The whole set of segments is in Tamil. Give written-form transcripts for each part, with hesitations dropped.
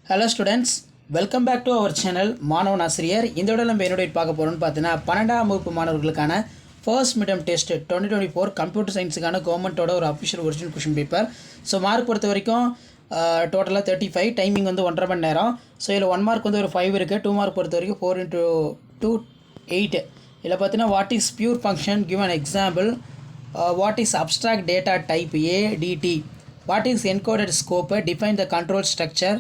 Hello students, welcome back to our channel மாணவன் ஆசிரியர். இந்த வீடியோல நம்ம என்னோட பார்க்க போறோம்னு பார்த்தீங்கன்னா 12ஆம் வகுப்பு மாணவர்களுக்கான ஃபர்ஸ்ட் மிட்டம் டெஸ்ட் 2024 கம்ப்யூட்டர் சயின்ஸுக்கான கவர்மெண்ட்டோட ஒரு official original question paper. So mark பொறுத்த வரைக்கும் டோட்டலாக 35, டைமிங் வந்து 1.5 மணி நேரம். ஸோ இதில் 1 மார்க் வந்து ஒரு 5 இருக்குது, 2 மார்க் பொறுத்த வரைக்கும் 4 × 2 8. இதில் பார்த்தீங்கன்னா what is pure function, give an example. What is abstract data type ADT, what is encoded scope, define the control structure,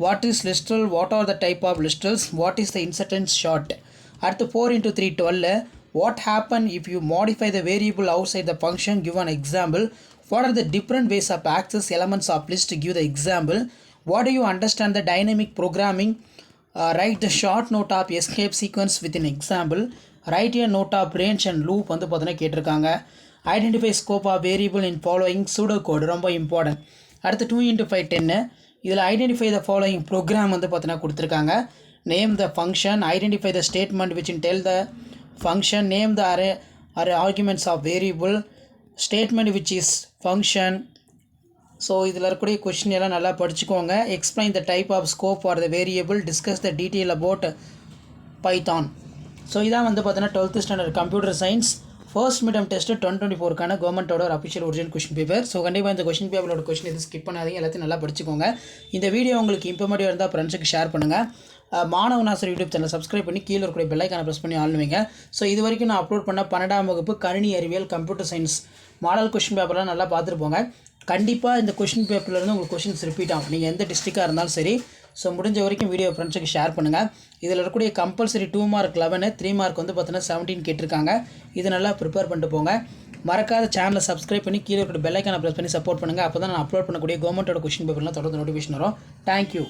what is listrel, what are the type of listrels, what is the incidence short. அடுத்து 4 × 3 12. What happen if you modify the variable outside the function, give an example. What are the different ways of access elements of list, give the example. What do you understand the dynamic programming, write the short note of escape sequence with an example. Write a note of range and loop வந்து பார்த்தீங்கன்னா கேட்டிருக்காங்க. Identify scope of variable in following pseudocode, ரொம்ப இம்பார்ட்டன்ட். அடுத்து 2 × 5 10. இதில் ஐடென்டிஃபை த ஃபாலோயிங் ப்ரோக்ராம் வந்து பார்த்தீங்கன்னா கொடுத்துருக்காங்க. Name the function, identify the statement which in tell the function, name the array arguments of variable, statement which is function. So இதில் இருக்கக்கூடிய கொஷின் எல்லாம் நல்லா படிச்சுக்கோங்க. Explain the type of scope for the variable, discuss the detail about Python. So இதான் வந்து பார்த்தீங்கன்னா 12th standard computer science first midterm test 2024க்கான கவர்மெண்ட்டோட ஒரு official original question paper. So கண்டிப்பாக இந்த கொஷின் பேப்பரோட கொஷின் எதுவும் ஸ்கிப் பண்ணாதீங்க, எல்லாத்தையும் நல்லா படிச்சுக்கோங்க. இந்த வீடியோ உங்களுக்கு இன்ஃபர்மேட்டிவாக இருந்தால் ஃப்ரெண்ட்ஸுக்கு ஷேர் பண்ணுங்கள். மாணவன் ஆசிரியர் யூடியூப் சேனல் சப்ஸ்கிரைப் பண்ணி கீழே இருக்கக்கூடிய பெல்லைக்கான ப்ரெஸ் பண்ணி ஆளுவீங்க. ஸோ இது வரைக்கும் நான் அப்லோட் பண்ண 12ஆம் வகுப்பு கணினி அறிவியல் கம்ப்யூட்டர் சயின்ஸ் மாடல் கொஷின் பேப்பர்லாம் நல்லா பார்த்துட்டு போங்க. கண்டிப்பாக இந்த கொஷின் பேப்பர்லேருந்து உங்களுக்கு கொஷின்ஸ் ரிப்பீட் ஆகும், நீங்கள் எந்த டிஸ்ட்ரிக்டாக இருந்தாலும் சரி. ஸோ முடிஞ்ச வரைக்கும் வீடியோ ஃப்ரெண்ட்ஸுக்கு ஷேர் பண்ணுங்கள். இதில் இருக்கக்கூடிய கம்பல்சரி 2 மார்க் 11, 3 மார்க் வந்து பார்த்தீங்கன்னா 17 கேட்டிருக்காங்க. இது நல்லா ப்ரிப்பேர் பண்ணிட்டு போங்க. மறக்காத சேனலை சப்ஸ்கிரைப் பண்ணி கீழே இருக்கிற பெல்லைக்கான ப்ரெஸ் பண்ணி சப்போர்ட் பண்ணுங்கள். அப்போ தான் நான் அப்லோட் பண்ணக்கூடிய கவர்மெண்ட்டோட கொஷின் பேப்பர்லாம் தொடர்ந்து நோட்டிஃபிகேஷன் வரும். தேங்க்யூ.